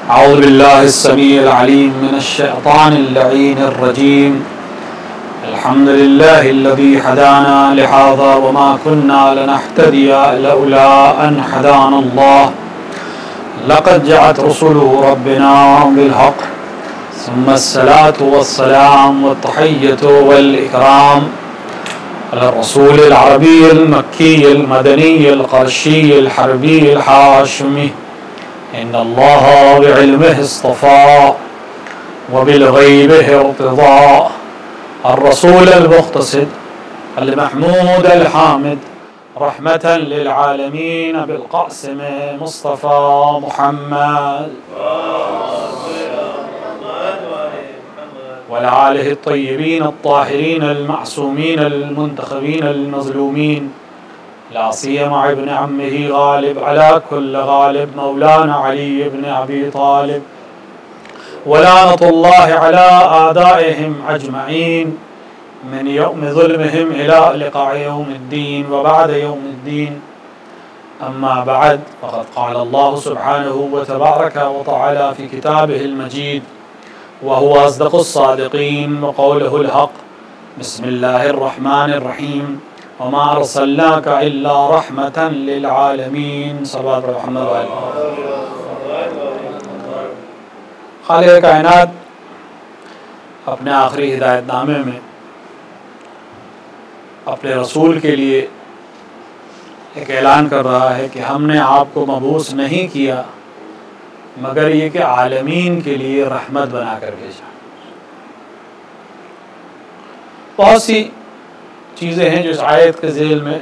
अऊज़ु बिल्लाहि अस्समीइल अलीम मिनश शैतानिर लईनिर रजीम। अल्हम्दुलिल्लाहिल्लज़ी हदाना लिहाज़ा वमा कुन्ना लिनहतदिया लौला अन हदानल्लाह। लक़द जअत रुसुलु रब्बिना बिल हक़ सुम्मस्सलातु वस्सलाम वत्तहिय्यतु वल इकराम अला रसूलिल अरबिय्यिल मक्किय्यिल मदनिय्यिल क़ुरैशिय्यिल हर्बिय्यिल हाशिमी। इन्नल्लाह बिइल्मिहि इस्तफ़ा व बिलग़ैबिहि इर्तज़ा। अर्रसूलुल मुक़्तसिद अल महमूद अल हामिद रहमतन लिल आलमीन बिल-क़ासिम मुस्तफ़ा मुहम्मद व आलिहि अत-तय्यबीन अत-ताहिरीन अल-मअसूमीन अल-मुंतख़बीन अल-मज़लूमीन ला सियमा इब्न अम्मिही गालिब अला कुल्ल गालिब मौलाना अली इब्न अबी तालिब व लानतुल्लाहि अला आदाइहिम अजमईन मिन यौमि ज़ुल्मिहिम इला लिक़ाइ यौमिद्दीन व बअद यौमिद्दीन। अम्मा बअद फ़क़द क़ाल अल्लाहु सुब्हानहु व तबारक व तआला फ़ी किताबिहिल मजीद व हुवा अस्दक़ुस सादिक़ीन व क़ौलुहुल हक़। बिस्मिल्लाहिर रहमानिर रहीम। वमा अर्सलनाका इल्ला रहमतन लिल आलमीन। सल्लल्लाहु अलैहि वसल्लम। खालिक़ कायनात अपने आखिरी हिदायतनामे में अपने रसूल के लिए एक ऐलान कर रहा है कि हमने आपको मबूस नहीं किया मगर ये कि आलमीन के लिए रहमत बनाकर भेजा। बहुत सी चीज़ें हैं जो इस आयत के ज़ेल में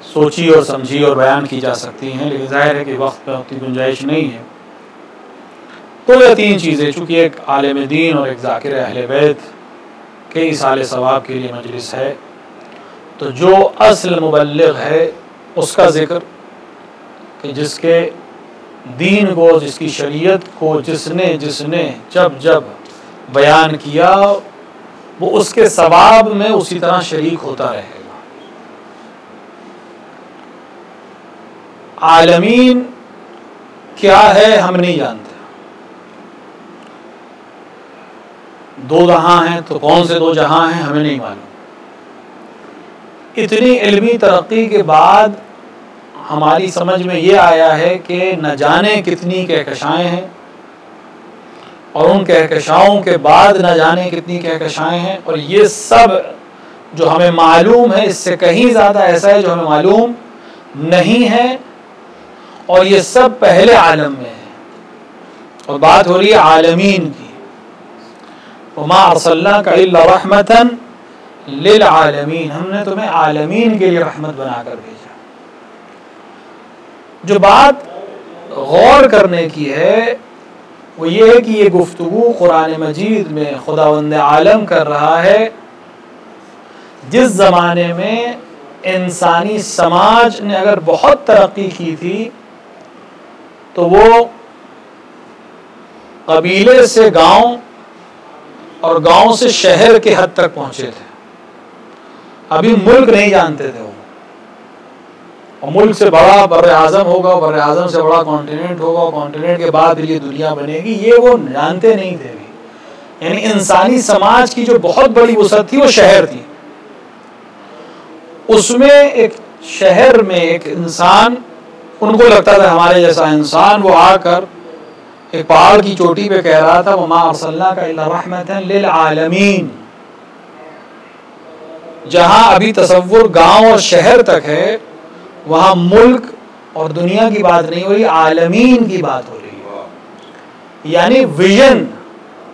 सोची और समझी और बयान की जा सकती हैं, लेकिन ज़ाहिर है कि वक्त में उतनी गुंजाइश नहीं है। तो ये तीन चीज़ें, चूँकि एक आलिम दीन और एक ज़ाकिर अहले बैत के इसाले सवाब के लिए मजलिस है, तो जो असल मुबल्लिग है उसका ज़िक्र कि जिसके दीन को, जिसकी शरीयत को जिसने जब जब बयान किया वो उसके सवाब में उसी तरह शरीक होता रहेगा। आलमीन क्या है हम नहीं जानते। दो जहां हैं तो कौन से दो जहां हैं हमें नहीं मालूम। इतनी इल्मी तरक्की के बाद हमारी समझ में ये आया है कि न जाने कितनी कहकशाएं हैं और उन कहकशाओं के बाद न जाने कितनी कहकशाएं हैं, और ये सब जो हमें मालूम है इससे कहीं ज़्यादा ऐसा है जो हमें मालूम नहीं है, और ये सब पहले आलम में है। और बात हो रही है आलमीन की। वमा अर्सलनाका इल्ला रहमतन लिल आलमीन, हमने तुम्हें आलमीन के लिए रहमत बनाकर भेजा। जो बात गौर करने की है वो ये है कि ये गुफ्तगू कुरान मजीद में खुदावंद आलम कर रहा है जिस ज़माने में इंसानी समाज ने अगर बहुत तरक्की की थी तो वो कबीले से गांव और गांव से शहर के हद तक पहुंचे थे। अभी मुल्क नहीं जानते थे वो, और मुल्क से बड़ा बर आज़म होगा, बर आज़म से बड़ा कॉन्टिनेंट होगा, कॉन्टिनेंट के बाद ये दुनिया बनेगी, ये वो जानते नहीं थे भी। यानी इंसानी समाज की जो बहुत बड़ी वसअत थी वो शहर थी। उसमें एक शहर में एक इंसान, उनको लगता था हमारे जैसा इंसान, वो आकर एक पहाड़ की चोटी पे कह रहा था वमा अर्सलनाका इल्ला रहमतन लिल आलमीन। जहां अभी तसव्वुर गांव और शहर तक है वहां मुल्क और दुनिया की बात नहीं हो रही, आलमीन की बात हो रही है। यानी विजन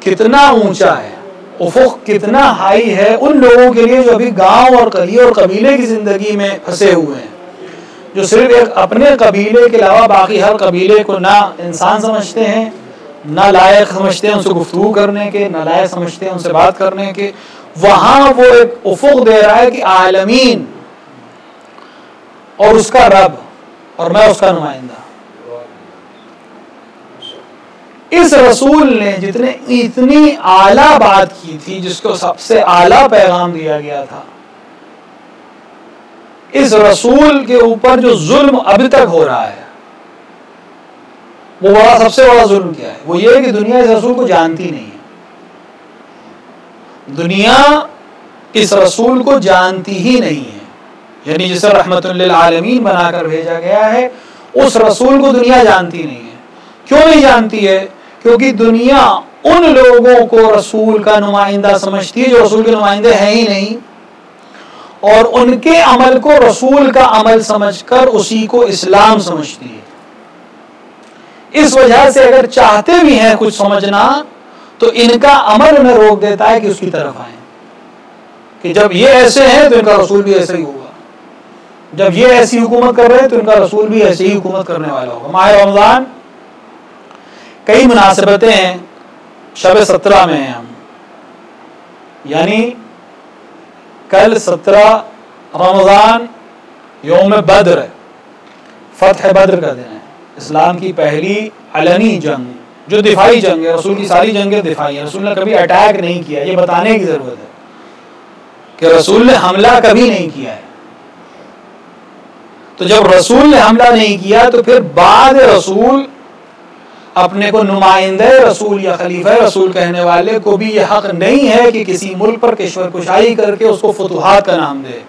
कितना ऊंचा है, उफुक कितना हाई है उन लोगों के लिए जो अभी गांव और कली और कबीले की जिंदगी में फंसे हुए हैं, जो सिर्फ एक अपने कबीले के अलावा बाकी हर कबीले को ना इंसान समझते हैं, ना लायक समझते हैं उनसे गुफ्तगू करने के, ना लायक समझते हैं उनसे बात करने के। वहां वो एक उफुक दे रहा है कि आलमीन और उसका रब और मैं उसका नुमाइंदा। इस रसूल ने जितने इतनी आला बात की थी, जिसको सबसे आला पैगाम दिया गया था, इस रसूल के ऊपर जो जुल्म अभी तक हो रहा है वो सबसे बड़ा जुल्म क्या है? वो ये कि दुनिया इस रसूल को जानती नहीं है। दुनिया इस रसूल को जानती ही नहीं है, यानी जिसे रहमतुल लिल आलमीन बनाकर भेजा गया है उस रसूल को दुनिया जानती नहीं है। क्यों नहीं जानती है? क्योंकि दुनिया उन लोगों को रसूल का नुमाइंदा समझती है जो रसूल के नुमाइंदे हैं ही नहीं, और उनके अमल को रसूल का अमल समझकर उसी को इस्लाम समझती है। इस वजह से अगर चाहते भी हैं कुछ समझना तो इनका अमल उन्हें रोक देता है कि उसकी तरफ आए, कि जब ये ऐसे हैं तो इनका रसूल भी ऐसे ही होगा, जब ये ऐसी हुकूमत कर रहे हैं तो इनका रसूल भी ऐसे ही हुकूमत करने वाला होगा। माह रमजान कई मुनासिबतें हैं, शब 17 में हैं हम, यानी कल 17 रमजान यौम बद्र है, फतह बद्र का दिन है, इस्लाम की पहली अलनी जंग जो दिफाई जंग है। रसूल की सारी जंगें दिफाई है, रसूल ने कभी अटैक नहीं किया, ये बताने की जरूरत है कि रसूल ने हमला कभी नहीं किया है। तो जब रसूल ने हमला नहीं किया तो फिर बाद रसूल अपने को नुमाइंदे रसूल या खलीफा रसूल कहने वाले को भी यह हक नहीं है कि किसी मुल्क पर किश्वर कुशाई करके उसको फुतुहात का नाम दे,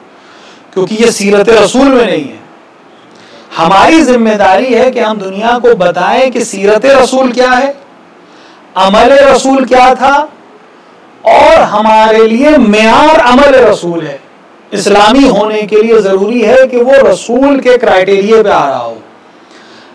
क्योंकि ये सीरत रसूल में नहीं है। हमारी जिम्मेदारी है कि हम दुनिया को बताएं कि सीरत रसूल क्या है, अमल रसूल क्या था, और हमारे लिए मेयार अमल रसूल है। इस्लामी होने के लिए जरूरी है कि वो रसूल के क्राइटेरिया पे आ रहा हो।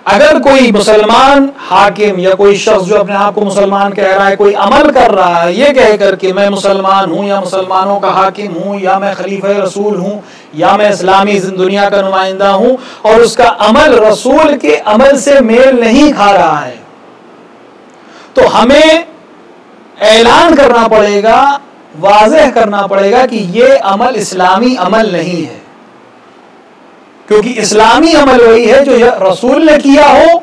अगर कोई मुसलमान हाकिम या कोई शख्स जो अपने आप को मुसलमान कह रहा है कोई अमल कर रहा है ये कह कर के मैं मुसलमान हूँ या मुसलमानों का हाकिम हूँ या मैं खलीफा रसूल हूँ या मैं इस्लामी दुनिया का नुमाइंदा हूँ, और उसका अमल रसूल के अमल से मेल नहीं खा रहा है, तो हमें ऐलान करना पड़ेगा, वाज़ेह करना पड़ेगा कि ये अमल इस्लामी अमल नहीं है। क्योंकि इस्लामी अमल वही है जो रसूल ने किया हो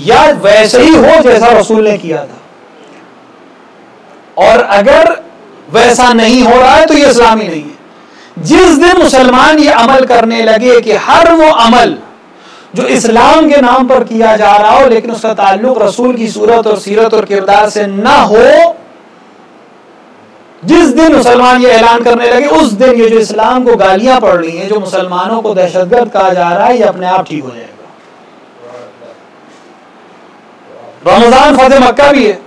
या वैसे ही हो जैसा रसूल ने किया था, और अगर वैसा नहीं हो रहा है तो ये इस्लामी नहीं है। जिस दिन मुसलमान ये अमल करने लगे कि हर वो अमल जो इस्लाम के नाम पर किया जा रहा हो लेकिन उसका ताल्लुक रसूल की सूरत और सीरत और किरदार से ना हो, जिस दिन मुसलमान ये ऐलान करने लगे उस दिन ये जो इस्लाम को गालियां पड़ रही हैं, जो मुसलमानों को दहशतगर्द कहा जा रहा है, ये अपने आप ठीक हो जाएगा। रमजान फतेह मक्का भी है,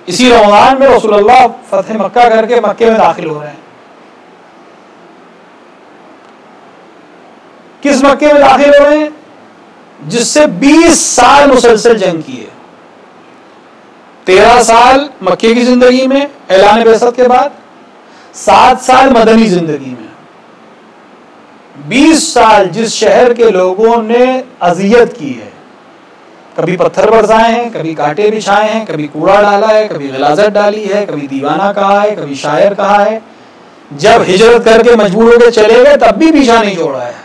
इसी रमजान में रसूलुल्लाह फतेह मक्का करके मक्के में दाखिल हो रहे हैं। किस मक्के में दाखिल हो रहे हैं? जिससे 20 साल मुसलसल जंग की है। 13 साल मक्के की जिंदगी में ऐलान बेसत के बाद, 7 साल मदनी जिंदगी में, 20 साल जिस शहर के लोगों ने अजियत की है, कभी पत्थर बरसाए हैं, कभी कांटे बिछाए हैं, कभी कूड़ा डाला है, कभी गिलाजत डाली है, कभी दीवाना कहा है, कभी शायर कहा है। जब हिजरत करके मजबूर होकर चले गए तब भी पीछा नहीं छोड़ा है,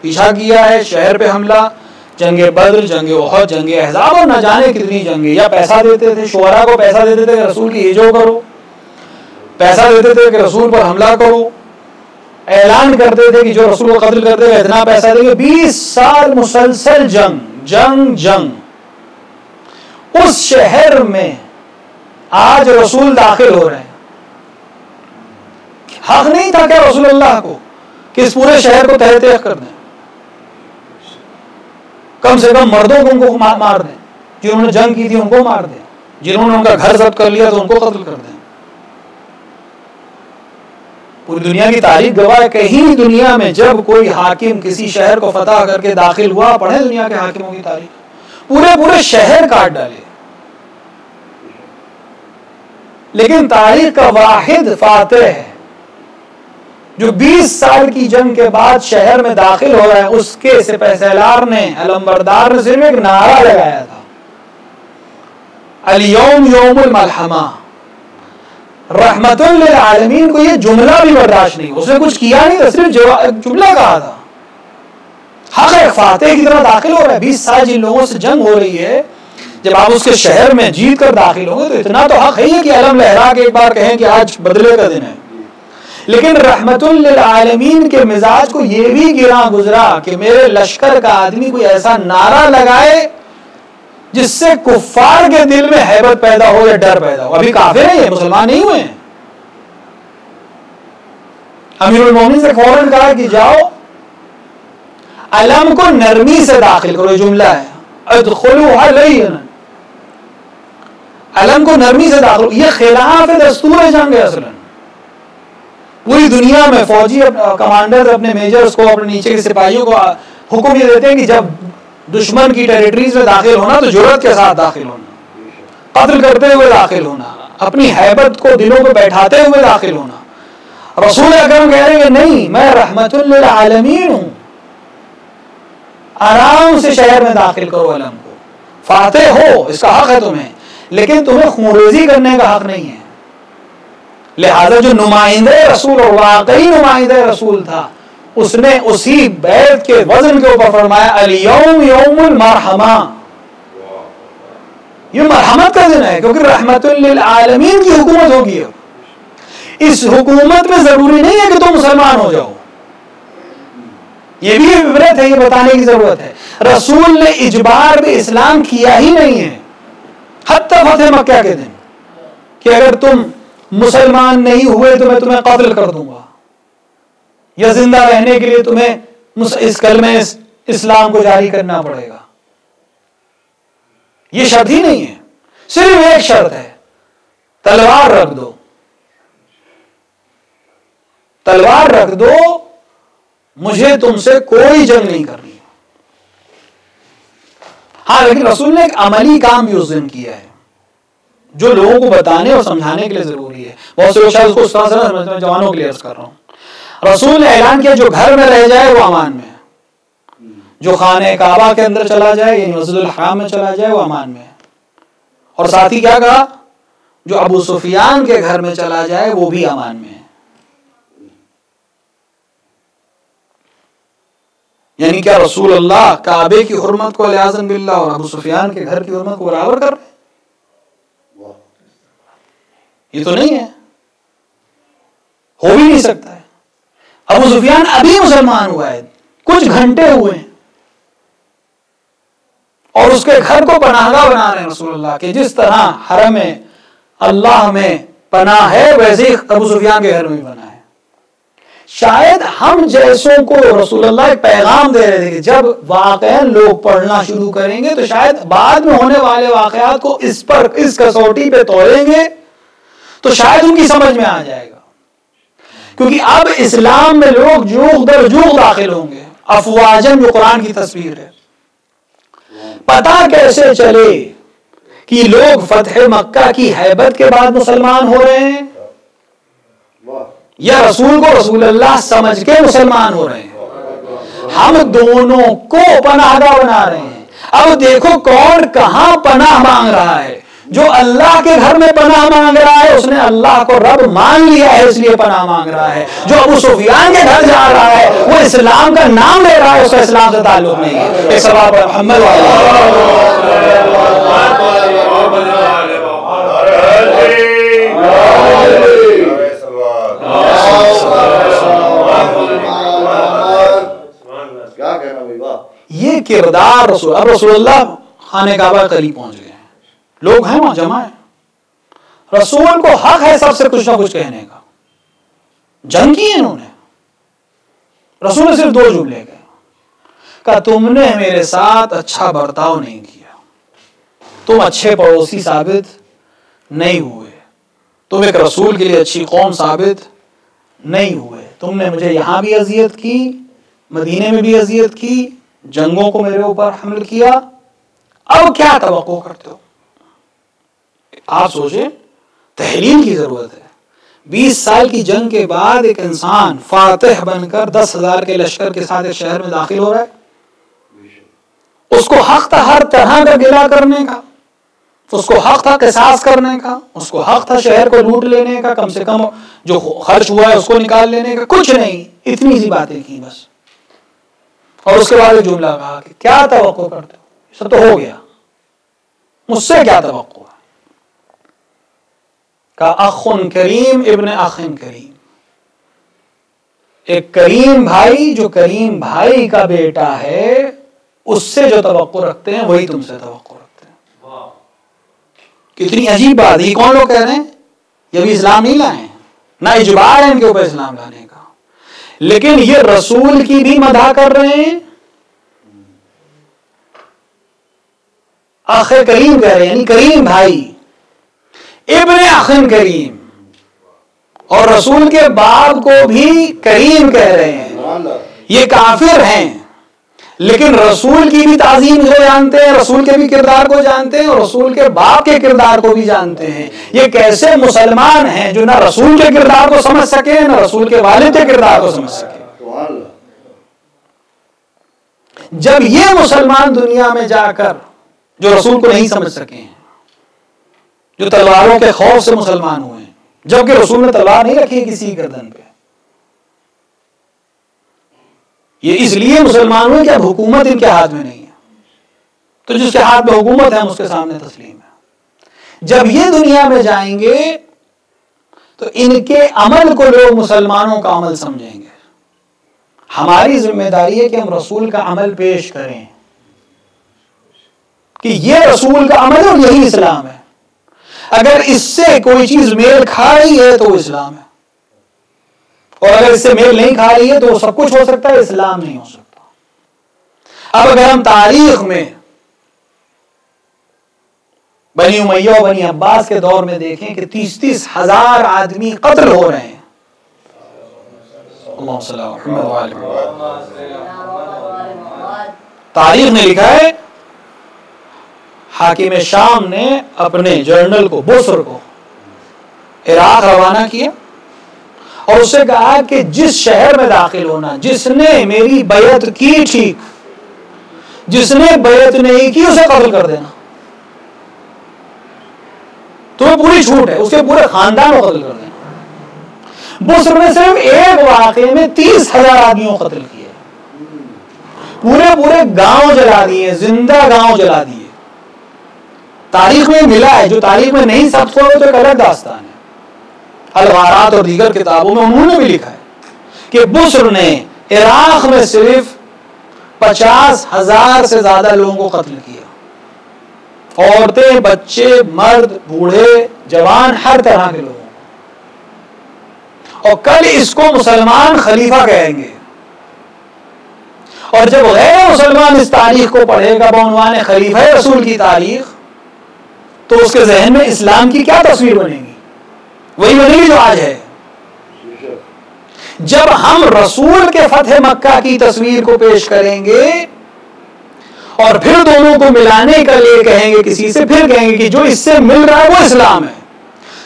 पीछा किया है, शहर पे हमला, जंगे बद्र, जंगे उहद, जंगे अहज़ाब और न जाने कितनी जंगे। या पैसा देते थे, शुअरा को पैसा देते थे कि रसूल की हिजो करो, पैसा देते थे कि रसूल पर हमला करो, ऐलान करते थे कि जो रसूल को कत्ल कर देगा इतना पैसा देंगे। 20 साल मुसलसल जंग जंग जंग। उस शहर में आज रसूल दाखिल हो रहे हैं। हक नहीं था क्या रसूलुल्लाह को कि इस पूरे शहर को तह तह कर दें? कम से कम मर्दों को उनको मार दें, जिन्होंने जंग की थी उनको मार दें, जिन्होंने उनका घर जब्त कर लिया तो उनको कत्ल कर दें। पूरी दुनिया की तारीख गवाह है, कहीं दुनिया में जब कोई हाकिम किसी शहर को फतह करके दाखिल हुआ, पढ़े दुनिया के हाकिमों की तारीख, पूरे पूरे शहर काट डाले। लेकिन तारीख का वाहिद फातेह है जो 20 साल की जंग के बाद शहर में दाखिल हो रहा है, उसके सिपहसालार ने, अलंबरदार ने सिर्फ एक नारा लगाया था, अल-यौम यौमुल मलहमा। रहमतुल लिल आलमीन को ये जुमला भी बर्दाश्त नहीं, उसने कुछ किया नहीं था, सिर्फ जुमला कहा था। हक है, फातेह की तरह दाखिल हो रहा है। 20 साल जिन लोगों से जंग हो रही है, जब आप उसके शहर में जीत कर दाखिल होंगे तो इतना तो हक है कि अलम लहरा के एक बार कहें कि आज बदले का दिन है। लेकिन रहमतुल लिल आलमीन के मिजाज को यह भी गिरा गुजरा कि मेरे लश्कर का आदमी कोई ऐसा नारा लगाए जिससे कुफ्फार के दिल में हैबत पैदा हो या डर पैदा हो। अभी काफिर नहीं है, मुसलमान नहीं हुए हैं। अमीरुल मोमिनीन से फौरन कहा कि जाओ अलम को नरमी से दाखिल करो। जुमला है अदखुलूहा लय्यनन, अलम को नरमी से दाखिल। ये खिलाफ दस्तूर जंग है। असलन पूरी दुनिया में फौजी कमांडर अपने मेजर्स को, अपने नीचे के सिपाहियों को हुक्म ये देते हैं कि जब दुश्मन की टेरिटरीज में दाखिल होना तो जुर्रत के साथ दाखिल होना, कत्ल करते हुए दाखिल होना, अपनी हैबत को दिलों में बैठाते हुए दाखिल होना। रसूल अकरम कह रहे हैं नहीं, मैं रहमतुल लिल आलमीन हूं, आराम से शहर में दाखिल करो अलम को, फातेह हो, इसका हक है तुम्हें, लेकिन तुम्हें खूनरेजी करने का हक नहीं है। लिहाजा जो नुमाइंदे रसूल और वाकई नुमाइंदे रसूल था, उसने उसी बैत के वजन के ऊपर फरमाया अल-यौम यौमुल मरहमा, ये मरहमत का दिन है, क्योंकि रहमतुल लिल आलमीन की हुकूमत होगी। अब इस हुकूमत में जरूरी नहीं है कि तुम मुसलमान हो जाओ, ये भी विबरत है, ये बताने की जरूरत है। रसूल ने इजबार में इस्लाम किया ही नहीं है हत्ता फतह मक्का के दिन कि अगर तुम मुसलमान नहीं हुए तो मैं तुम्हें कत्ल कर दूंगा, या जिंदा रहने के लिए तुम्हें इस कलमे इस्लाम को जारी करना पड़ेगा। ये शर्त ही नहीं है, सिर्फ एक शर्त है, तलवार रख दो, तलवार रख दो, मुझे तुमसे कोई जंग नहीं करनी। हाँ, लेकिन रसूल ने एक अमली काम भी उस दिन किया है जो लोगों को बताने और समझाने के लिए जरूरी है। बहुत से लोग शायद उसको उस तरह से समझते हैं, जवानों के लिए अर्ज कर रहा हूं। रसूल ने ऐलान किया जो घर में रह जाए वो अमान में है, जो खाने काबा के अंदर चला जाए यानी मस्जिदुल हराम में चला जाए वो अमान में है। और साथ ही क्या कहा, जो अबू सुफियान के घर में चला जाए वो भी अमान में है। यानी क्या रसूल अल्लाह काबे की हुर्मत को लिहाज़न बिल्लाह और अबू सुफियान के घर की हुर्मत को बराबर कर रहे? ये तो नहीं है, हो भी नहीं सकता है। अबू सुफियान अभी मुसलमान हुआ है, कुछ घंटे हुए हैं, और उसके घर को पनाहगाह बना रहे हैं रसूलुल्लाह के। जिस तरह हरम अल्लाह में पनाह है, वैसे ही अबू सुफियान के घर में भी बना है। शायद हम जैसों को रसूलुल्लाह एक पैगाम दे रहे थे कि जब वाकईन लोग पढ़ना शुरू करेंगे तो शायद बाद में होने वाले वाकयात को इस पर, इस कसौटी पे तोलेंगे तो शायद उनकी समझ में आ जाएगा। क्योंकि अब इस्लाम में लोग जूग दर जूग दाखिल होंगे, अफवाजन, जो कुरान की तस्वीर है। पता कैसे चले कि लोग फतह मक्का की हैबत के बाद मुसलमान हो रहे हैं या रसूल को रसूल अल्लाह समझ के मुसलमान हो रहे हैं? हम दोनों को पनाहगाह बना रहे हैं। अब देखो कौन कहां पनाह मांग रहा है। जो अल्लाह के घर में पनाह मांग रहा है उसने अल्लाह को रब मान लिया है, इसलिए पनाह मांग रहा है। जो अबू सुफियान के घर जा रहा है वो इस्लाम का नाम ले रहा है, उसका इस्लाम से ताल्लुक नहीं है। एक सवाल मोहम्मद ये किरदार रसूल। अब रसूलुल्लाह खाने काबा करीब पहुंच गए हैं, लोग हैं वहां जमा है। रसूल को हक है सबसे कुछ ना कुछ कहने का। जंग की इन्होंने, रसूल ने सिर्फ दो जुमले कहे, कहा तुमने मेरे साथ अच्छा बर्ताव नहीं किया, तुम अच्छे पड़ोसी साबित नहीं हुए, तुम एक रसूल के लिए अच्छी कौम साबित नहीं हुए, तुमने मुझे यहां भी अजियत की, मदीने में भी अजियत की, जंगों को मेरे ऊपर हमल किया, अब क्या तवक्को करते हो? आप सोचें, तहलील की जरूरत है। 20 साल की जंग के बाद एक इंसान फातिह बनकर 10,000 के लश्कर के साथ एक शहर में दाखिल हो रहा है। उसको हक था हर तरह का गिला करने का, उसको हक था किसास करने का, उसको हक था शहर को लूट लेने का, कम से कम जो खर्च हुआ है उसको निकाल लेने का। कुछ नहीं, इतनी सी बातें की बस। और उसके बाद जुमला कहा कि क्या तवक्को करते हो, सब तो हो गया, मुझसे क्या तवक्को है? का अखुन करीम इब्न अखिन करीम, एक करीम भाई जो करीम भाई का बेटा है, उससे जो तवक्को रखते हैं वही तुमसे तवक्को रखते हैं। कितनी अजीब बात है। कौन लोग कह रहे हैं ये अभी इस्लाम नहीं लाए, ना इजबार है इनके ऊपर इस्लाम लाने का, लेकिन ये रसूल की भी मदह कर रहे हैं, आखिर करीम कह रहे हैं, यानी करीम भाई, इब्ने अखिन करीम, और रसूल के बाप को भी करीम कह रहे हैं। ये काफिर हैं लेकिन रसूल की भी ताजीम को जानते हैं, रसूल के भी किरदार को जानते हैं और रसूल के बाप के किरदार को भी जानते हैं। ये कैसे मुसलमान हैं जो ना रसूल के किरदार को समझ सके ना रसूल के वालिद के किरदार को समझ सके। जब ये मुसलमान दुनिया में जाकर जो रसूल को नहीं समझ सके हैं, जो तलवारों के खौफ से मुसलमान हुए हैं, जबकि रसूल ने तलवार नहीं रखी है किसी की गर्दन पे, ये इसलिए मुसलमान हुए कि अब हुकूमत इनके हाथ में नहीं है, तो जिसके हाथ में हुकूमत है हम उसके सामने तस्लीम है। जब ये दुनिया में जाएंगे तो इनके अमल को लोग मुसलमानों का अमल समझेंगे। हमारी जिम्मेदारी है कि हम रसूल का अमल पेश करें कि ये रसूल का अमल है और यही इस्लाम है। अगर इससे कोई चीज मेल खा रही है तो वो इस्लाम है, और अगर इससे मेल नहीं खा रही है तो सब कुछ हो सकता है, इस्लाम नहीं हो सकता। अब अगर हम तारीख में बनी उमैया और बनी अब्बास के दौर में देखें कि 30-30 हजार आदमी कत्ल हो रहे हैं, तारीख ने लिखा है, हाकिम शाम ने अपने जर्नल को बुसर को इराक रवाना किया और उससे कहा कि जिस शहर में दाखिल होना, जिसने मेरी बैत की ठीक, जिसने बैत नहीं की उसे कत्ल कर देना। तुम्हें पूरी छूट है, उसके पूरे खानदान को कत्ल कर देना। बुसर ने सिर्फ एक वाक़े में 30,000 आदमियों को कत्ल किया, पूरे गांव जला दिए, जिंदा गांव जला दिए। तारीख में मिला है, जो तारीख में नहीं सबसे हो तो एक अलग दास्तान है। अल-वारात और दीगर किताबों में उन्होंने भी लिखा है कि बुसर ने इराक में सिर्फ 50,000 से ज्यादा लोगों को कत्ल किया, औरतें, बच्चे, मर्द, बूढ़े, जवान, हर तरह के लोग। और कल इसको मुसलमान खलीफा कहेंगे, और जब गैर मुसलमान इस तारीख को पढ़ेगा बउनवान खलीफा रसूल की तारीख, तो उसके जहन में इस्लाम की क्या तस्वीर बनेगी? वही बनेगी जो आज है। जब हम रसूल के फतह मक्का की तस्वीर को पेश करेंगे और फिर दोनों को मिलाने का लिए कहेंगे किसी से, फिर कहेंगे कि जो इससे मिल रहा है वो इस्लाम है,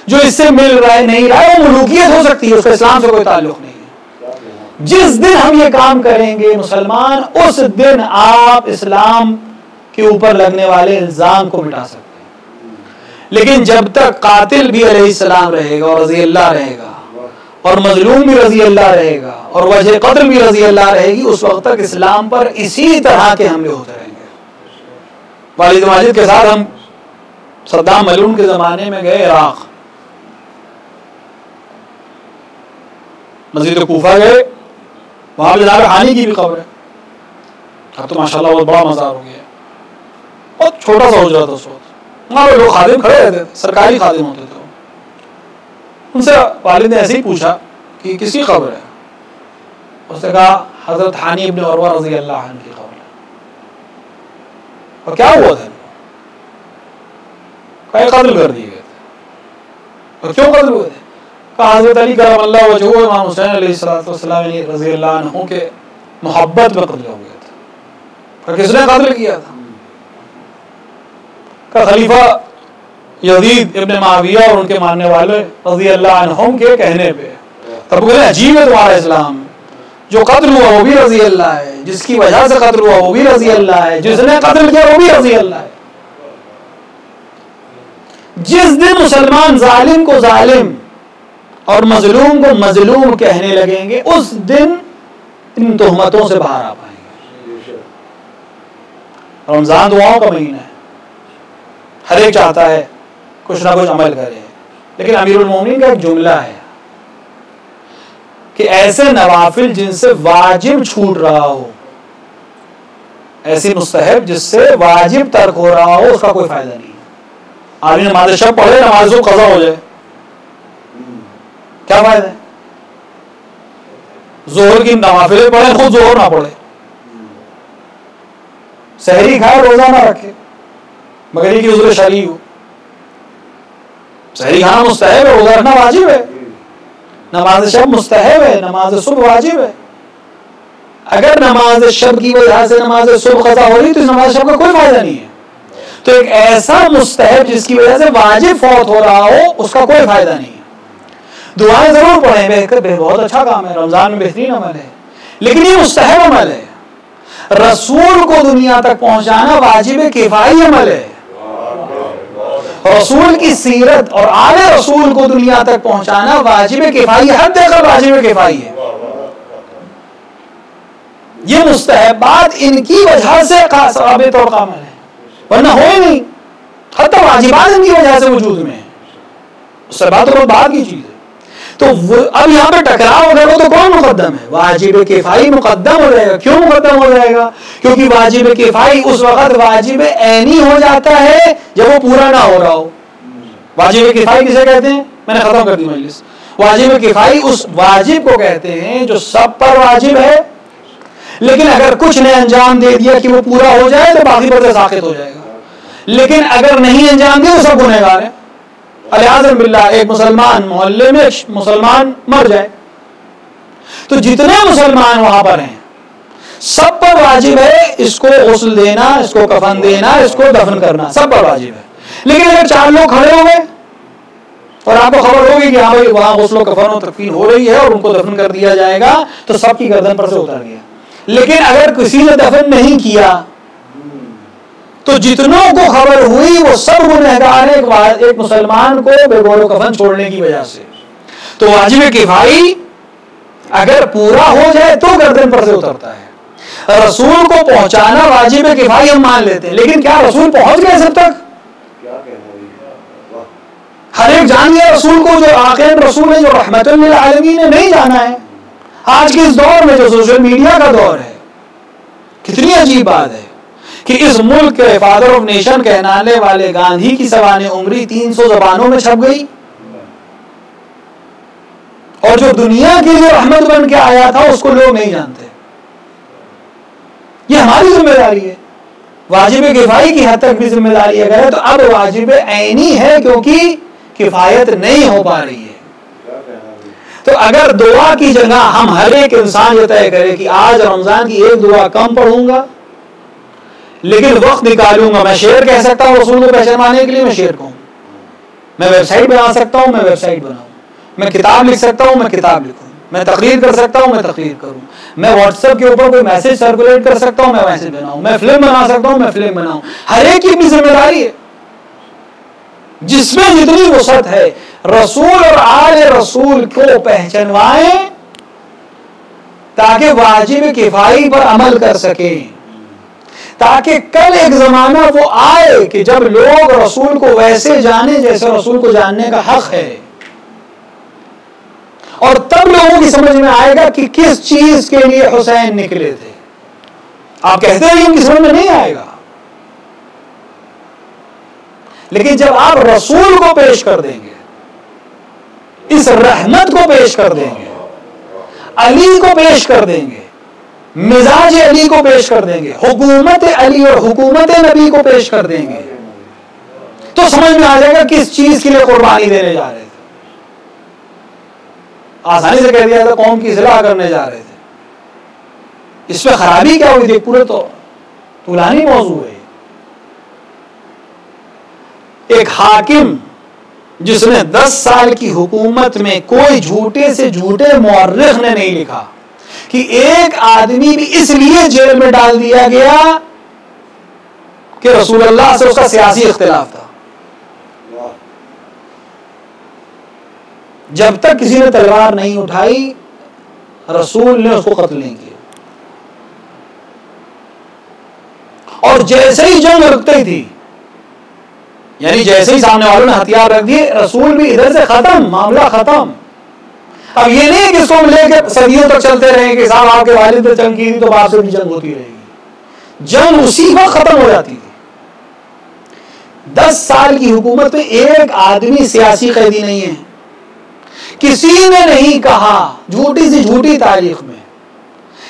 जो इससे मिल रहा है नहीं रहा है वो मुलूकियत हो सकती है, उसका इस्लाम से कोई ताल्लुक नहीं है। जिस दिन हम ये काम करेंगे मुसलमान, उस दिन आप इस्लाम के ऊपर लगने वाले इल्जाम को मिटा सकते हैं। लेकिन जब तक कातिल भी अलैहिस्सलाम रहेगा और रज़ी अल्लाह रहेगा, और मजलूम भी रज़ी अल्लाह रहेगा, और वजह कत्ल भी रज़ी अल्लाह रहेगी, उस वक्त तक इस्लाम पर इसी तरह के हमले होते रहेंगे। वालिद माजिद के साथ हम सद्दाम मलून के जमाने में गए इराक, मस्जिद कूफा गए, वहां पर जनाब हानी की भी खबर है। अब तो माशाल्लाह बहुत बड़ा मज़ार हो गया, बहुत छोटा सा हो जाता उस वक्त। वहां लोग खादिम खड़े रहते थे, सरकारी खादिम होते थे। उनसे वालिद ने ऐसे ही पूछा कि किसकी खबर है? उसने कहा हजरत हानी इब्न उरवा रज़ी अल्लाह अन्हु की खबर है। और क्या हुआ था? कई कत्ल कर दिए गए थे। और क्यों कत्ल हुए थे? कहा हजरत अली करमल्लाह वजहू इमाम हुसैन अलैहिस्सलाम रज़ी अल्लाह अन्हु के मोहब्बत में कत्ल हो गए थे। और किसने कत्ल किया था? का खलीफा यजीद इब्न मुआविया और उनके मानने वाले रज़ी अल्लाह अन्हुम के कहने पे। तब बोले अजीब है तुम्हारा इस्लाम, जो कत्ल हुआ वो भी रज़ी अल्लाह है, जिसकी वजह से कत्ल हुआ वो भी रज़ी अल्लाह है, जिसने कत्ल किया वो भी रज़ी अल्लाह है। जिस दिन मुसलमान जालिम को जालिम और मजलूम को मजलूम कहने लगेंगे, उस दिन इन तोहमतों से बाहर आ पाएंगे। रमजान दुआओं का महीना है, हर एक चाहता है कुछ ना कुछ अमल करे, लेकिन अमीरुल मोमिनीन का एक जुमला है कि ऐसे नवाफिल जिनसे वाजिब छूट रहा हो, ऐसी मुस्तहब जिससे वाजिब तर्क हो रहा हो, उसका कोई फायदा नहीं। आदमी नमाज शब पढ़े, नमाज सुबह कज़ा हो जाए, क्या फायदा है? जोहर की नवाफिलें पढ़े, खुद जोहर ना पढ़े, सहरी खाए, रोजा ना रखे, मगर ये कि उज़्र शरई हो। सहरी खाना मुस्तहब है, रोजा रखना वाजिब है, नमाज शब मुस्तहब है, नमाज सुबह वाजिब है। अगर नमाज शब की वजह से नमाज सुबह कज़ा हो रही तो इस नमाज शब का कोई फायदा नहीं है। तो एक ऐसा मुस्तहब जिसकी वजह से वाजिब फौत हो रहा हो, उसका कोई फायदा नहीं है। दुआएं जरूर पढ़ें, बहुत अच्छा काम है, रमजान में बेहतरीन अमल है, लेकिन ये मुस्तहब अमल है। रसूल को दुनिया तक पहुंचाना वाजिब किफाई अमल है। रसूल की सीरत और आले रसूल को दुनिया तक पहुंचाना वाजिब किफाई, हद देकर वाजिब किफाई है। ये मुस्तहबात इनकी वजह से साबित और कामिल है, वरना हो ही नहीं। हत्ता वाजिबात इनकी वजह से वजूद में है, उससे बात और बात की चीज है। तो अब यहाँ पे टकराव अगर हो तो कौन मुकद्दम है? वाजिब किफाई मुकद्दम हो जाएगा। क्यों मुकद्दम हो जाएगा? क्योंकि वाजिब किफाई उस वक्त वाजिब ऐनी हो जाता है जब वो पूरा ना हो रहा हो। वाजिब किफाई किसे कहते हैं? मैंने खत्म कर दी मजलिस। वाजिब किफाई उस वाजिब को कहते हैं जो सब पर वाजिब है, लेकिन अगर कुछ ने अंजाम दे दिया कि वो पूरा हो जाए तो बाकी पर साकित हो जाएगा, लेकिन अगर नहीं अंजाम दिया तो सब गुनहगार है। अलियाज़म बिल्लाह, एक मुसलमान मोहल्ले में मुसलमान मर जाए तो जितने मुसलमान वहां पर हैं सब पर वाजिब है इसको गुस्ल देना, इसको कफन देना, इसको दफन करना, सब पर वाजिब है। लेकिन अगर 4 लोग खड़े हो गए और आपको खबर होगी कि हाँ भाई वहां गुस्ल कफन और तकफीन हो रही है और उनको दफन कर दिया जाएगा, तो सबकी गर्दन पर से उतर गया। लेकिन अगर किसी ने दफन नहीं किया तो जितनों को खबर हुई वो सब गुनहगार एक मुसलमान को बेगौर कफन छोड़ने की वजह से। तो वाजिब किफाई अगर पूरा हो जाए तो गर्दन पर से उतरता है। रसूल को पहुंचाना वाजिब किफाई हम मान लेते हैं, लेकिन क्या रसूल पहुंच गए सब तक? हर एक जान गया रसूल को, जो आखिर रसूल है, जो रहमतुल लिल आलमीन है, नहीं जाना है। आज के इस दौर में जो सोशल मीडिया का दौर है, कितनी अजीब बात है कि इस मुल्क के फादर ऑफ नेशन कहलाने वाले गांधी की सवाने उम्री 300 जबानों में छप गई, और जो दुनिया के लिए रहमत बन के आया था उसको लोग नहीं जानते। ये हमारी जिम्मेदारी है। वाजिब किफाई की हद तक भी जिम्मेदारी अगर है तो अब वाजिब ऐनी है, क्योंकि किफायत नहीं हो पा रही है। तो अगर दुआ की जगह हम हर एक इंसान ये तय करे कि आज रमजान की एक दुआ कम पढ़ूंगा लेकिन वक्त निकालूंगा, मैं शेर कह सकता हूँ रसूल को पहचानने के लिए, मैं शेर कहूँ, मैं वेबसाइट बना सकता हूँ, मैं वेबसाइट बनाऊँ, मैं किताब लिख सकता हूँ, मैं किताब लिखूँ, मैं तकरीर कर सकता हूँ, मैं तकरीर करूँ, मैं व्हाट्सएप के ऊपर कोई मैसेज सर्कुलेट कर सकता हूँ, मैं मैसेज बनाऊँ, मैं फिल्म बना सकता हूँ, मैं फिल्म बनाऊँ। हर एक की अपनी जिम्मेदारी है। जिसमें जितनी वसअत है रसूल और आले रसूल को पहचानवाएं ताकि वाजिब किफाई पर अमल कर सके, ताकि कल एक जमाना वो आए कि जब लोग रसूल को वैसे जाने जैसे रसूल को जानने का हक है, और तब लोगों की समझ में आएगा कि किस चीज के लिए हुसैन निकले थे। आप कहते हैं उनकी समझ में नहीं आएगा, लेकिन जब आप रसूल को पेश कर देंगे, इस रहमत को पेश कर देंगे, अली को पेश कर देंगे, मिजाज अली को पेश कर देंगे, हुकूमत अली और हुकूमत नबी को पेश कर देंगे, तो समझ में आ जाएगा किस चीज के लिए कुर्बानी देने जा रहे थे। आसानी से कह दिया था कौम की इस्लाह करने जा रहे थे, इसमें खराबी क्या हुई थी? पूरे तो तुलानी मौजू है। एक हाकिम जिसने 10 साल की हुकूमत में कोई झूठे से झूठे मुअर्रिख ने नहीं लिखा कि एक आदमी भी इसलिए जेल में डाल दिया गया कि रसूलुल्लाह से उसका सियासी इख्तिलाफ था। जब तक किसी ने तलवार नहीं उठाई रसूल ने उसको कत्ल नहीं किया, और जैसे ही जंग रुकती थी, यानी जैसे ही सामने वालों ने हथियार रख दिए, रसूल भी इधर से खत्म, मामला खत्म। अब ये नहीं कि इसको लेकर सदियों तक चलते रहे कि साहब आपके वालिद ने जंग की थी तो बाप से भी जंग होती रहेगी। जंग उसी वक्त खत्म हो जाती थी 10 साल की हुकूमत में एक आदमी सियासी कैदी नहीं है। किसी ने नहीं कहा झूठी सी झूठी तारीख में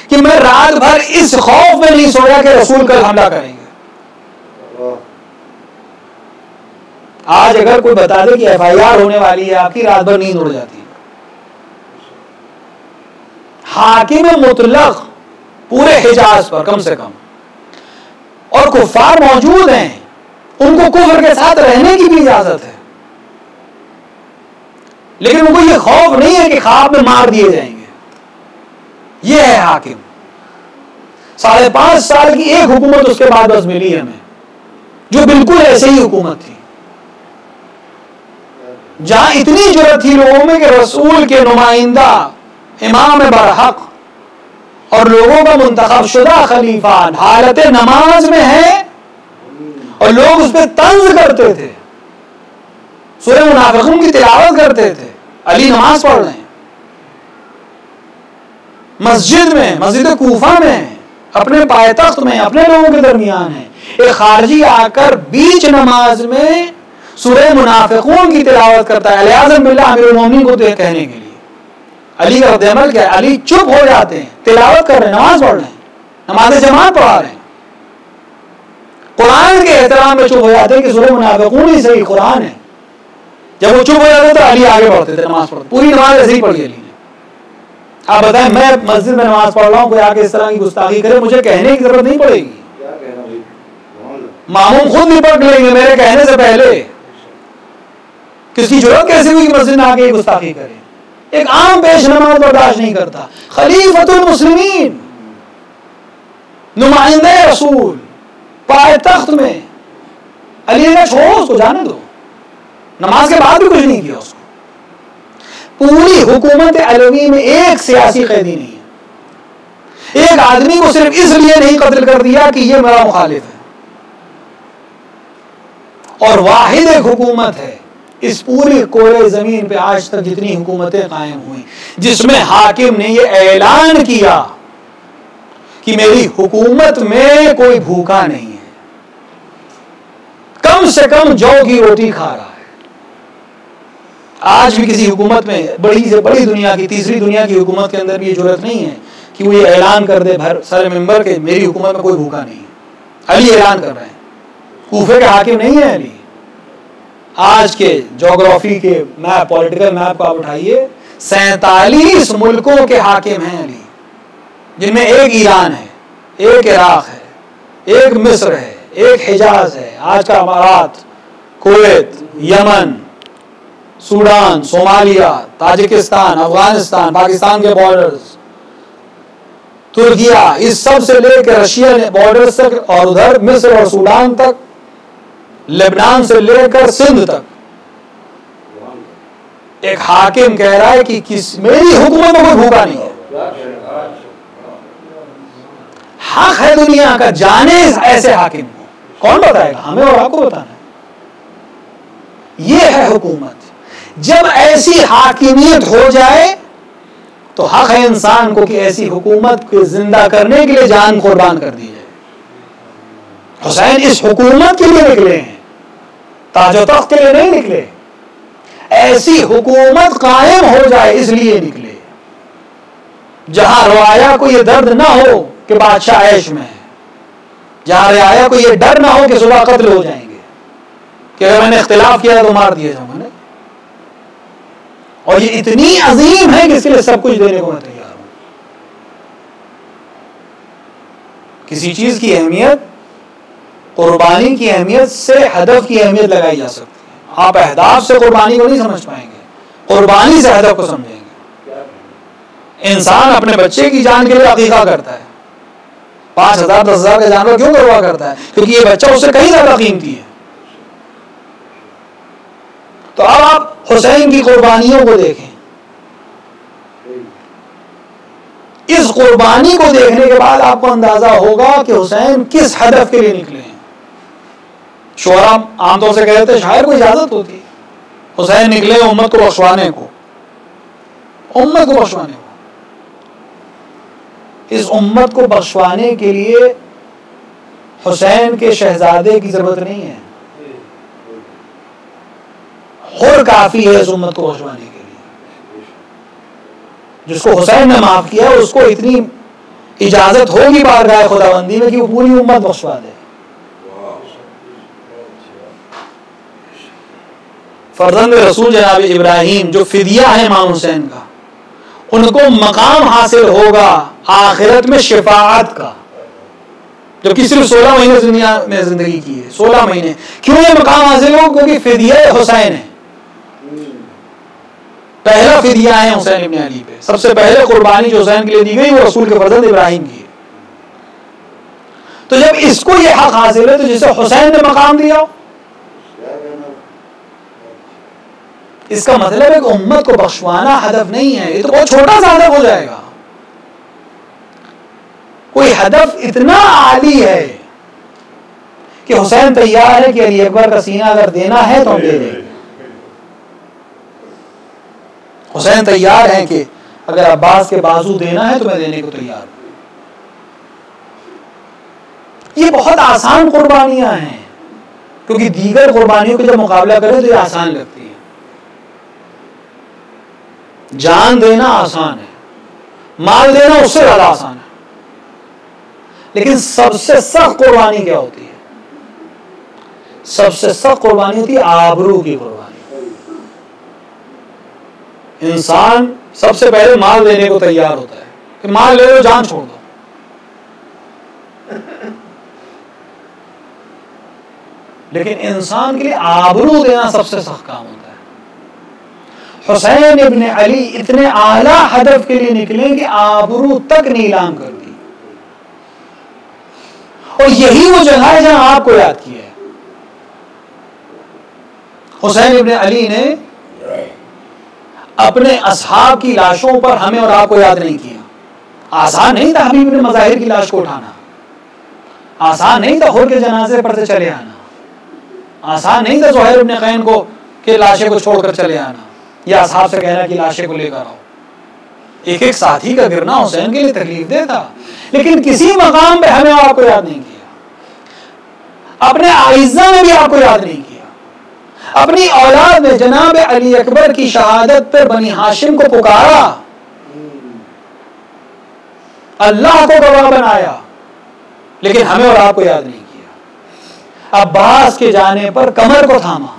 कि मैं रात भर इस खौफ में नहीं सोया कि रसूल कल हमला करेंगे। आज अगर कोई बता दे कि FIR होने वाली है, आपकी रात भर नींद उड़ जाती है। हाकिम मुतलक पूरे हिजाज पर कम से कम, और कुफार मौजूद हैं, उनको कुफर के साथ रहने की भी इजाजत है, लेकिन उनको ये खौफ नहीं है कि ख्वाब में मार दिए जाएंगे। ये है हाकिम। 5.5 साल की एक हुकूमत उसके बाद बस मिली हमें, जो बिल्कुल ऐसे ही हुकूमत थी, जहां इतनी जुर्रत थी लोगों में कि रसूल के नुमाइंदा इमाम बरहक और लोगों का मुंतखब शुदा खलीफा हालत नमाज में है और लोग उस पर तंज करते थे, सूरह मुनाफिकून की तिलावत करते थे। अली नमाज पढ़ रहे हैं मस्जिद में, मस्जिद कूफा में, अपने पायतख्त में, अपने लोगों के दरमियान है। एक खारजी आकर बीच नमाज में सूरह मुनाफिकून की तिलावत करता है, अलियाज़म बिल्लाह अमीरुल मोमिनीन को कहने के लिए। अली का रद्द-ए-अमल क्या है? अली चुप हो जाते हैं, तिलावत कर रहे हैं, नमाज पढ़ रहे हैं, नमाज जमात पढ़ा रहे हैं, कुरान के एहतराम में चुप हो जाते हैं कि सूरह मुनाफिकून ही सही कुरान है। जब वो चुप हो जाते तो अली आगे बढ़ते थे, नमाज पढ़ते, पूरी नमाज ऐसे ही पढ़ी अली ने। आप बताएं, मैं मस्जिद में नमाज पढ़ रहा हूं, कोई आके इस तरह की गुस्ताखी करे, मुझे कहने की जरूरत नहीं पड़ेगी, मामूम खुद निपट लेंगे मेरे कहने से पहले। किसकी जरूरत कैसे हुई कि मस्जिद में आके गुस्ताखी करे? एक आम पेश नमाज बर्दाश्त नहीं करता। खलीफतुल मुस्लिमीन, नुमाइंदे रसूल, पायतख्त में, अली ने छोड़ो उसको, जाने दो, नमाज के बाद भी कुछ नहीं किया उसको। पूरी हुकूमत अलवी में एक सियासी कैदी नहीं है। एक आदमी को सिर्फ इसलिए नहीं कत्ल कर दिया कि ये मेरा मुखालिफ है। और वाहिद एक हुकूमत है इस पूरी कोरे जमीन पे आज तक जितनी हुकूमतें कायम हुई, जिसमें हाकिम ने ये ऐलान किया कि मेरी हुकूमत में कोई भूखा नहीं है, कम से कम जौ की रोटी खा रहा है। आज भी किसी हुकूमत में, बड़ी से बड़ी दुनिया की, तीसरी दुनिया की हुकूमत के अंदर भी ये जरूरत नहीं है कि वो ये ऐलान कर दे भर सारे मेंबर के मेरी हुकूमत में कोई भूखा नहीं है। अली ऐलान कर रहे हैं, कूफे के हाकिम नहीं है अली। आज के ज्योग्राफी के मैप, पॉलिटिकल मैप को आप उठाइए, 47 मुल्कों के हाकिम हैं अली, जिनमें एक ईरान है, एक इराक है, एक मिस्र है, एक हिजाज है, आज का अमारात, Kuwait, Yemen, Sudan, Somalia, Tajikistan, Afghanistan, Pakistan के बॉर्डर्स, तुर्किया, इस सब से लेकर रशियन बॉर्डर्स तक, और उधर मिस्र और सूडान तक, लेबनान से लेकर सिंध तक, एक हाकिम कह रहा है कि मेरी हुकूमत में कोई भूखा नहीं है। हक है दुनिया का, जाने ऐसे हाकिम को। कौन बताएगा? हमें और आपको बताना है। यह है हुकूमत। जब ऐसी हाकिमियत हो जाए तो हक है इंसान को कि ऐसी हुकूमत को जिंदा करने के लिए जान कुर्बान कर दी जाए। हुसैन इस हुकूमत के लिए निकले हैं, ताजो तख्त के लिए नहीं निकले। ऐसी हुकूमत कायम हो जाए इसलिए निकले, जहां रवाया को यह दर्द ना हो कि बादशाह ऐश में है, जहां रवाया को यह डर ना हो कि सुबह कत्ल हो जाएंगे, कि अगर मैंने इख्तिलाफ किया तो मार दिया जाऊंगा। नहीं, और ये इतनी अजीम है कि इसके लिए सब कुछ देने को मैं तैयार हूं। किसी चीज की अहमियत, कुर्बानी की अहमियत से हदफ की अहमियत लगाई जा सकती है। आप अहदाफ से कुर्बानी को नहीं समझ पाएंगे, कुर्बानी से हदफ को समझेंगे। इंसान अपने बच्चे की जान के लिए अकीका करता है, 5,000 10,000 का जानवर क्यों करवा करता है? क्योंकि ये बच्चा उससे कहीं ज्यादा कीमती है। तो अब आप हुसैन की कुर्बानियों को देखें, इस कुर्बानी को देखने के बाद आपको अंदाजा होगा कि हुसैन किस हदफ के लिए निकले हैं। शोरा आमतौर से कहते हैं शायर को इजाजत होती है, हुसैन निकले उम्मत को बख्शवाने को, उम्मत को बख्शवाने को। इस उम्मत को बख्शवाने के लिए हुसैन के शहजादे की जरूरत नहीं है, और काफी है इस उम्मत को बख्शवाने के लिए। जिसको हुसैन ने माफ किया उसको इतनी इजाजत होगी बारगाह खुदाबंदी में कि वो पूरी उम्मत बख्शवा दे। फर्जंद रसूल जनाब इब्राहिम जो फिदिया है इमाम हुसैन का, उनको मकाम हासिल होगा आखिरत में शिफाअत का, जबकि सिर्फ 16 महीने दुनिया में जिंदगी की है। 16 महीने क्यों ये मकाम हासिल हो? क्योंकि फिदिया हुसैन है, पहला फिदिया है हुसैन इब्न अली पे। सबसे पहले कुर्बानी जो हुसैन के लिए दी गई वो रसूल के फर्जंद इब्राहिम की है। तो जब इसको ये हक हासिल है तो जिसे हुसैन ने मकाम दिया, इसका मतलब है कि उम्मत को बख्शवाना हदफ नहीं है, ये तो बहुत छोटा सा हदफ हो जाएगा। कोई हदफ इतना आली है कि हुसैन तैयार है कि अली अकबर का सीना अगर देना है तो हम दे देंगे। हुसैन तैयार है कि अगर अब्बास के बाजू देना है तो मैं देने को तैयार हूं। ये बहुत आसान कुर्बानियां हैं, क्योंकि दीगर कुर्बानियों के जब मुकाबला करें तो ये आसान लगती है। जान देना आसान है, माल देना उससे ज्यादा आसान है, लेकिन सबसे सख्त कुर्बानी क्या होती है? सबसे सख्त कुर्बानी होती है आबरू की कुर्बानी। इंसान सबसे पहले माल देने को तैयार होता है कि माल ले लो, जान छोड़ दो। लेकिन इंसान के लिए आबरू देना सबसे सख्त काम होता है। हुसैन इब्न अली इतने आला हदफ के लिए निकले कि आबरू तक नीलाम कर दी। और यही वो जगह है जहां आपको याद किया है। हुसैन इब्न अली ने अपने असहाब की लाशों पर हमें और आपको याद नहीं किया। आसान नहीं था हबीब इब्न मज़ाहिर की लाश को उठाना, आसान नहीं था हुर के जनाजे पर से चले आना, आसान नहीं था ज़ुहैर इब्न क़ैन को के लाशे को छोड़कर चले आना या असहाब से कहना कि लाशे को लेकर आओ। एक एक साथी का गिरना हुसैन के लिए तकलीफ दे था, लेकिन किसी मकाम पे हमें आपको याद नहीं किया। अपने आइज़ा में भी आपको याद नहीं किया। अपनी औलाद में जनाब अली अकबर की शहादत पर बनी हाशिम को पुकारा, अल्लाह को गवाह बनाया, लेकिन हमें और आपको याद नहीं किया। अब्बास के जाने पर कमर को थामा।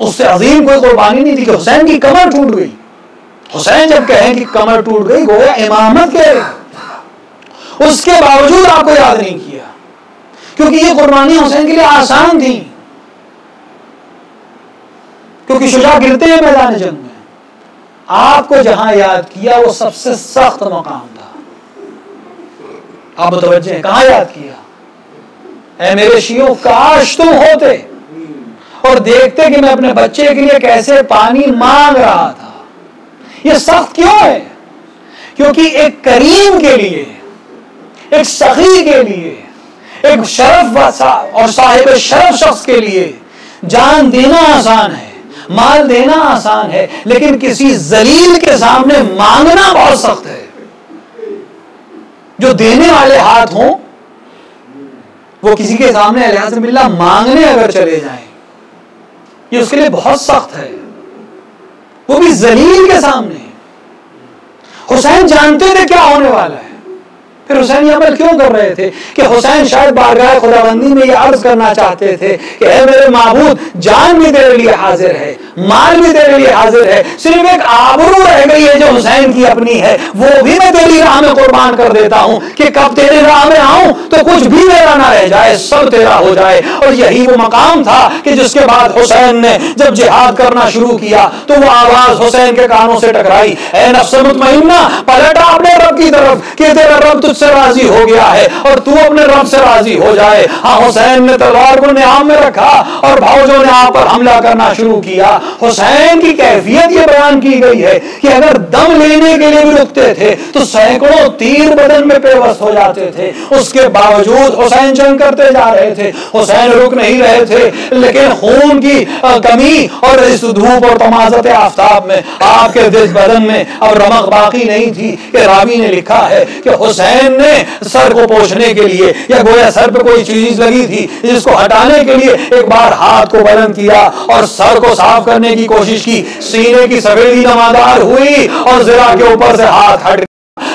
उससे अजीम कोई कुर्बानी नहीं थी कि हुसैन की कमर टूट गई। हुसैन जब कहें कि कमर टूट गई, गोया इमामत के, उसके बावजूद आपको याद नहीं किया, क्योंकि ये कुर्बानी हुसैन के लिए आसान थी, क्योंकि शुजा गिरते हैं मैदान जंग में। आपको जहां याद किया वो सबसे सख्त मकाम था। आप मुतवज्जे हैं, कहां याद किया? ऐ मेरे शियों, काश तुम होते और देखते कि मैं अपने बच्चे के लिए कैसे पानी मांग रहा था। ये सख्त क्यों है? क्योंकि एक करीम के लिए, एक सखी के लिए, एक शरफ और साहिब शरफ शख्स के लिए जान देना आसान है, माल देना आसान है, लेकिन किसी जलील के सामने मांगना बहुत सख्त है। जो देने वाले हाथ हों वो किसी के सामने अल्हम्दुलिल्लाह मांगने अगर चले जाएं, ये उसके लिए बहुत सख्त है, वो भी जलील के सामने। हुसैन जानते थे क्या होने वाला है, फिर हुसैन ये अमल क्यों कर रहे थे? कि हुसैन शायद बारगाह खुदाबंदी में ये अर्ज करना चाहते थे कि ऐ मेरे माबूद, जान भी तेरे लिए हाजिर है, माल भी तेरे लिए हाजिर है, सिर्फ एक आबरू रह गई है जो हुसैन की अपनी है, वो भी मैं तेरी राह में कुर्बान कर देता हूं कि कब तेरी राह में आऊं तो कुछ भी मेरा ना रह जाए, सब तेरा हो जाए। और यही वो मकाम था कि जिसके बाद हुसैन ने जब जिहाद करना शुरू किया तो वो आवाज हुसैन के कानों से टकराई, ऐ नफ्स मुतमइन्ना, पलटा अपने रब की तरफ कि तेरा रब तुझसे राजी हो गया है और तू अपने रब से राजी हो जाए। हाँ, हुसैन ने तलवार को नियाम में रखा और भौजों ने आप पर हमला करना शुरू किया। हुसैन की कैफियत ये बयान की गई है कि अगर दम लेने के लिए भी रुकते थे तो सैकड़ों तीर बदन में पेवस्त हो जाते थे। उसके बावजूद हुसैन जंग करते जा रहे थे, हुसैन रुक नहीं रहे थे। लेकिन खून की कमी और इस धूप और तमाज़त आफताब में आपके बदन में अब रमक बाकी नहीं थी कि रावी ने लिखा है कि हुसैन ने सर को पोंछने के लिए या गोया सर पे कोई चीज लगी थी जिसको हटाने के लिए एक बार हाथ को बुलंद किया और सर को साफ करने की कोशिश की। सीने की सफेदी नमादार हुई और ज़रा के ऊपर से हाथ हट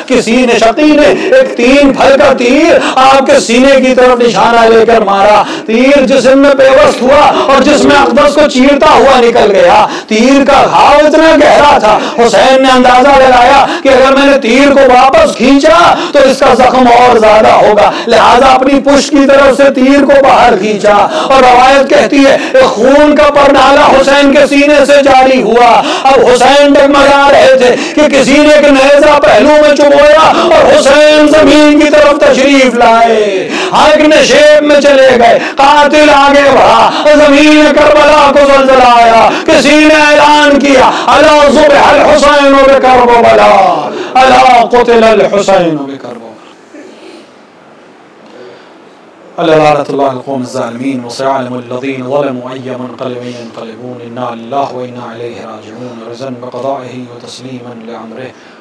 किसी ने शकी ने एक 3 फल का तीर आपके सीने की तरफ निशाना लेकर मारा। तीर जिस्म में पेवस्त हुआ और जिसमें अक़दस को चीरता हुआ निकल गया। तीर का घाव इतना गहरा था, हुसैन ने अंदाजा लगाया कि अगर मैंने तीर को वापस खींचा तो इसका जख्म और ज्यादा होगा, लिहाजा अपनी पुष्ट की तरफ से तीर को बाहर खींचा। और रवायत कहती है खून का परनाला हुसैन के सीने से जारी हुआ। अब हुसैन डगमगा रहे थे कि किसी ने एक नेज़ा पहलू में चुभोया और हुसैन जमीन की तरफ तशरीफ लाए। हक नशेब में चले गए, कातिल आगे बढ़ा, जमीन करबला को ज़लज़ला आया। किसी ने ऐलान किया अला ज़ुबिहल हुसैन बिकरबला, अला क़ुतिलल हुसैन बिकरबला।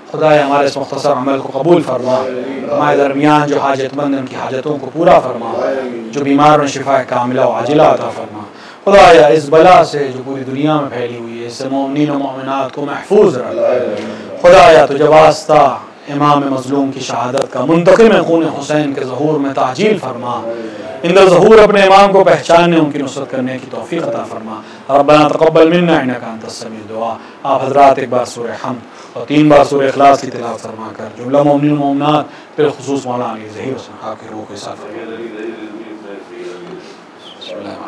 खुदाया हमारे इस मुख्तसर अमल को कबूल फरमा, हमारे दरमियान जो हाजतमंद उनकी हाजतों को पूरा फरमा, जो बीमार उन्हें शिफा कामिला व आजिला अता फरमा। खुदाया इस बला से जो पूरी दुनिया में फैली हुई है इससे मोमिनीन व मोमिनात को महफूज रख। खुदाया तुझे वास्ता इमाम मज़लूम की शहादत का मुंतकिम खून हुसैन के ज़हूर में ताजील फरमा। इंदल ज़हूर अपने इमाम को पहचानने उनकी नुसरत करने की तौफ़ीक़ अता फरमा। रब्बना तक़ब्बल मिन्ना इन्नका अंतस समीउद दुआ। आप हज़रात एक बार सूरह हम्द और 3 बार सूरह इखलास की तिलावत फरमा कर जुमला मोमिनीन व मोमिनात बिलख़ुसूस मौलाना अली ज़हीर हुसैन के रूह के साथ फरमा।